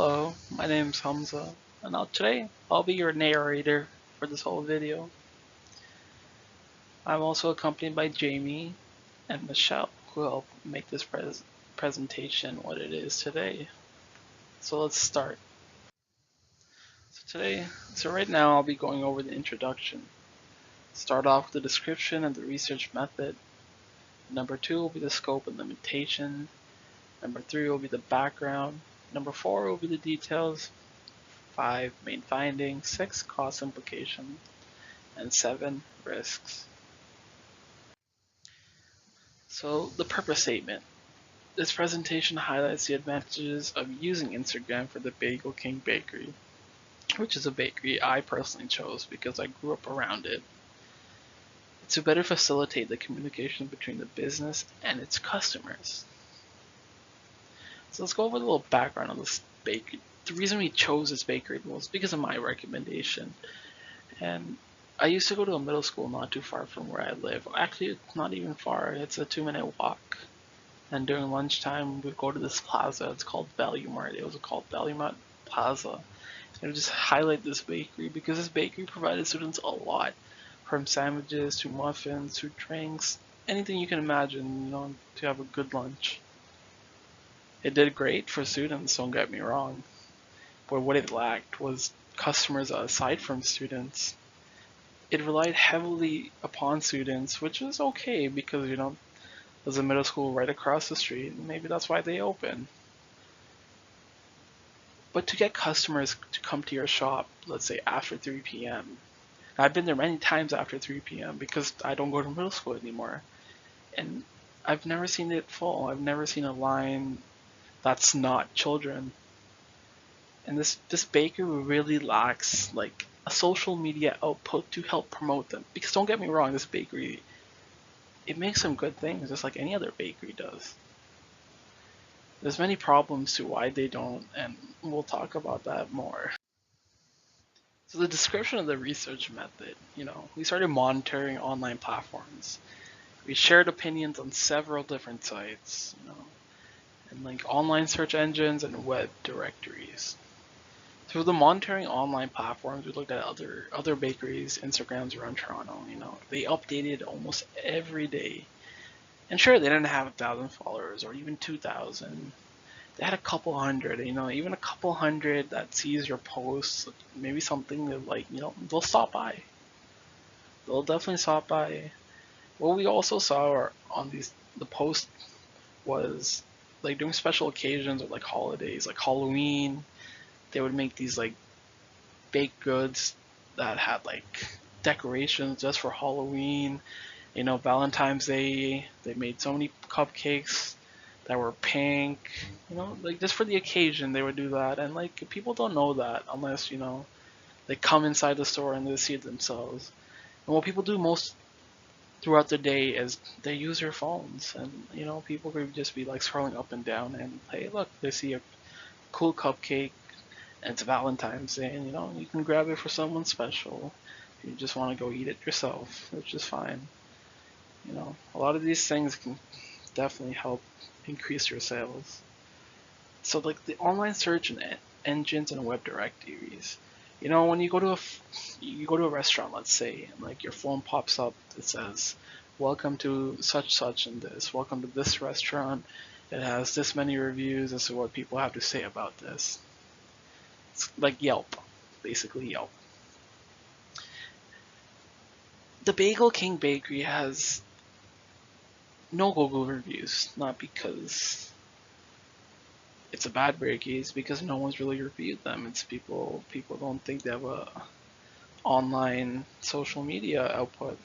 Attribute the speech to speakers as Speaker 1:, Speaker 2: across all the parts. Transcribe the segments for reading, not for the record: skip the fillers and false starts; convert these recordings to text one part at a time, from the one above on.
Speaker 1: Hello, my name's Hamza, and today I'll be your narrator for this whole video. I'm also accompanied by Jamie and Michelle, who help make this presentation what it is today. So let's start. So right now I'll be going over the introduction. Start off with the description and the research method. Number 2 will be the scope and limitation. Number 3 will be the background. Number 4 will be the details. 5 main findings, 6 cost implications, and 7 risks. So the purpose statement. This presentation highlights the advantages of using Instagram for the Bagel King Bakery, which is a bakery I personally chose because I grew up around it. To better facilitate the communication between the business and its customers. So let's go over a little background on this bakery. The reason we chose this bakery was because of my recommendation. And I used to go to a middle school not too far from where I live. Actually, it's not even far. It's a 2-minute walk. And during lunchtime, we'd go to this plaza. It's called Value Mart. It was called Value Mart Plaza. And it would just highlight this bakery because this bakery provided students a lot. From sandwiches to muffins to drinks, anything you can imagine, to have a good lunch. It did great for students, don't get me wrong. But what it lacked was customers aside from students. It relied heavily upon students, which is okay because, there's a middle school right across the street, and maybe that's why they open. But to get customers to come to your shop, let's say after 3 p.m., I've been there many times after 3 p.m. because I don't go to middle school anymore. And I've never seen it full. I've never seen a line that's not children. And this bakery really lacks like a social media output to help promote them. Because don't get me wrong, this bakery, it makes some good things just like any other bakery does. There's many problems to why they don't, and we'll talk about that more. So the description of the research method, we started monitoring online platforms. We shared opinions on several different sites, and like online search engines and web directories. Through the monitoring online platforms, we looked at other bakeries, Instagrams around Toronto. They updated almost every day. And sure, they didn't have 1,000 followers or even 2,000. They had a couple hundred, even a couple hundred that sees your posts, maybe something that like, they'll stop by. They'll definitely stop by. What we also saw on the post was like during special occasions or like holidays, like Halloween, they would make these like baked goods that had like decorations just for Halloween. Valentine's Day, they made so many cupcakes that were pink, like just for the occasion they would do that. And like people don't know that unless, they come inside the store and they see it themselves. And what people do most throughout the day is they use their phones, and people could just be like scrolling up and down and hey look, they see a cool cupcake and it's Valentine's Day, and you can grab it for someone special if you just want to go eat it yourself, which is fine. A lot of these things can definitely help increase your sales. So like the online search and engines and web directories, when you go to a restaurant, let's say, and like your phone pops up, it says welcome to such and this, welcome to this restaurant, it has this many reviews, this is what people have to say about this. It's like Yelp, basically Yelp. The Bagel King Bakery has no Google reviews, not because it's a bad bakery, it's because no one's really reviewed them. It's people don't think they have a online social media output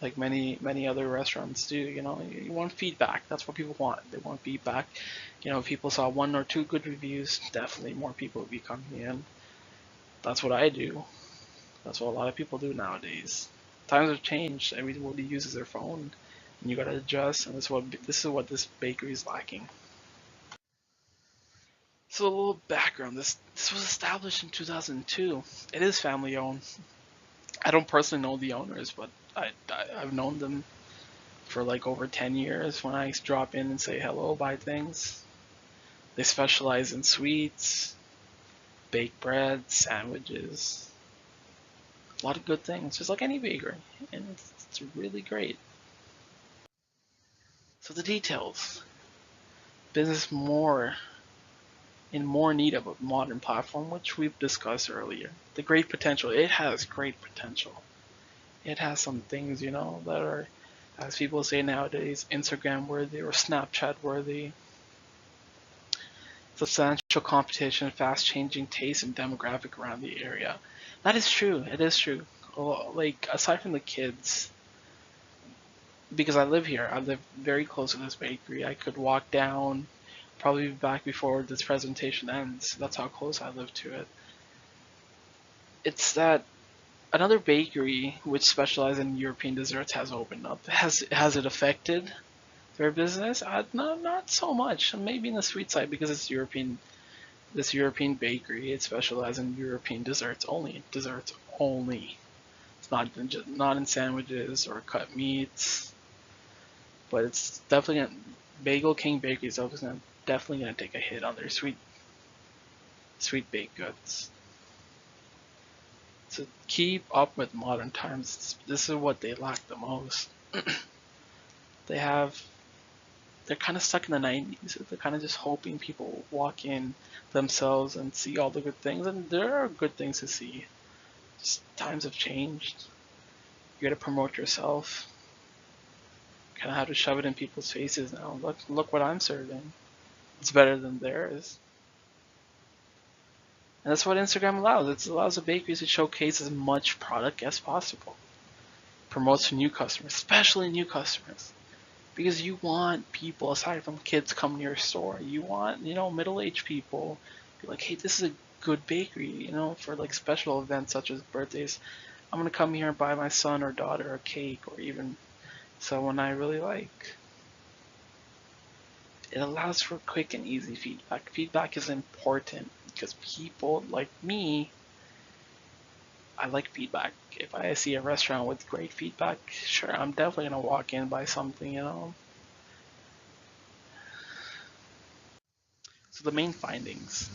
Speaker 1: like many other restaurants do. You want feedback. That's what people want. They want feedback. If people saw 1 or 2 good reviews, definitely more people would be coming in. That's what I do. That's what a lot of people do nowadays. Times have changed. Everybody uses their phone, and you gotta adjust. And this is what this bakery is lacking. So a little background. This was established in 2002. It is family owned. I don't personally know the owners, but I've known them for like over 10 years. When I drop in and say hello, buy things. They specialize in sweets, baked bread, sandwiches, a lot of good things, just like any bakery, and it's really great. So the details, business more in more need of a modern platform, which we've discussed earlier. The great potential, it has great potential. It has some things, that are, as people say nowadays, Instagram worthy or Snapchat worthy. Substantial competition, fast changing taste and demographic around the area. That is true. It is true. Like, aside from the kids, because I live here, I live very close to this bakery. I could walk down, probably be back before this presentation ends. That's how close I live to it. It's that another bakery which specializes in European desserts has opened up. Has it affected their business? No, not so much. Maybe in the sweet side because it's European. This European bakery, it specializes in European desserts only. Desserts only. It's not in sandwiches or cut meats, but it's definitely Bagel King Bakery is definitely gonna take a hit on their sweet baked goods. To keep up with modern times, this is what they lack the most. they have they're kind of stuck in the 90s. They're kind of just hoping people walk in themselves and see all the good things, and there are good things to see. Just times have changed. You gotta promote yourself. Kind of have to shove it in people's faces now. Look what I'm serving. It's better than theirs. And that's what Instagram allows. It allows the bakeries to showcase as much product as possible. Promotes to new customers, especially new customers. Because you want people, aside from kids, coming to your store. You want, middle-aged people. Be like, hey, this is a good bakery, for like special events such as birthdays. I'm gonna come here and buy my son or daughter a cake, or even someone I really like. It allows for quick and easy feedback. Feedback is important because people like me, I like feedback. If I see a restaurant with great feedback, sure, I'm definitely gonna walk in, buy something. So the main findings: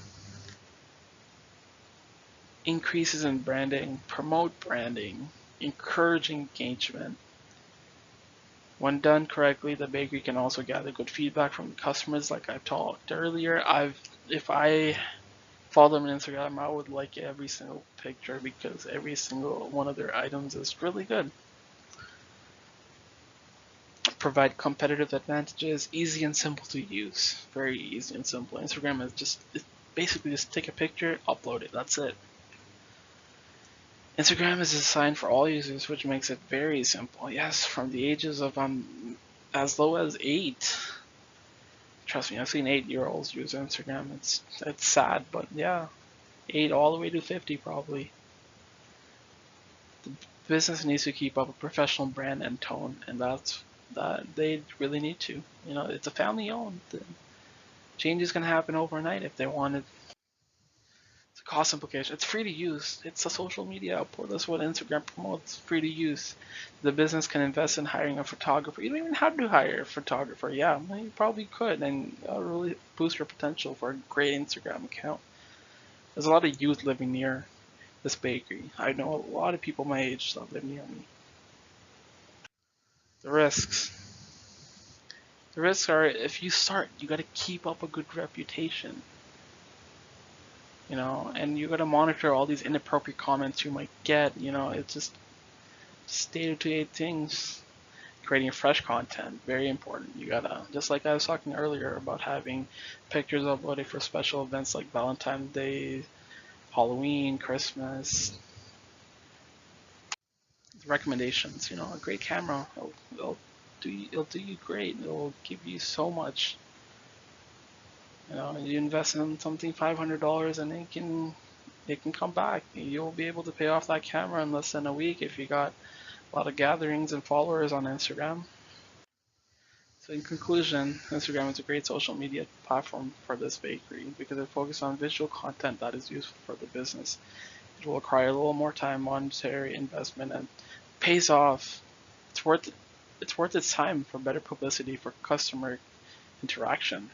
Speaker 1: increases in branding, promote branding, encourage engagement. When done correctly, the bakery can also gather good feedback from customers. Like I've talked earlier, if I follow them on Instagram, I would like every single picture because every single one of their items is really good. Provide competitive advantages, easy and simple to use. Very easy and simple. Instagram is basically just take a picture, upload it. That's it. Instagram is designed for all users, which makes it very simple. Yes, from the ages of as low as 8. Trust me, I've seen 8-year-olds use Instagram. It's sad, but yeah, 8 all the way to 50 probably. The business needs to keep up a professional brand and tone, and that they really need to. It's a family owned. Change is gonna happen overnight if they wanted. It's a cost implication. It's free to use. It's a social media output. That's what Instagram promotes. Free to use. The business can invest in hiring a photographer. You don't even have to hire a photographer. Yeah, you probably could, and really boost your potential for a great Instagram account. There's a lot of youth living near this bakery. I know a lot of people my age that live near me. The risks. The risks are if you start, you got to keep up a good reputation. And you got to monitor all these inappropriate comments you might get. It's just state-of-the-art things. Creating fresh content, very important. You gotta, just like I was talking earlier about having pictures uploaded for special events like Valentine's Day, Halloween, Christmas. Recommendations, a great camera, it'll do you great. It'll give you so much. You invest in something $500 and it can come back. You'll be able to pay off that camera in less than a week if you got a lot of gatherings and followers on Instagram. So in conclusion, Instagram is a great social media platform for this bakery because it focuses on visual content that is useful for the business. It will require a little more time, monetary investment, and pays off. It's worth its time for better publicity for customer interaction.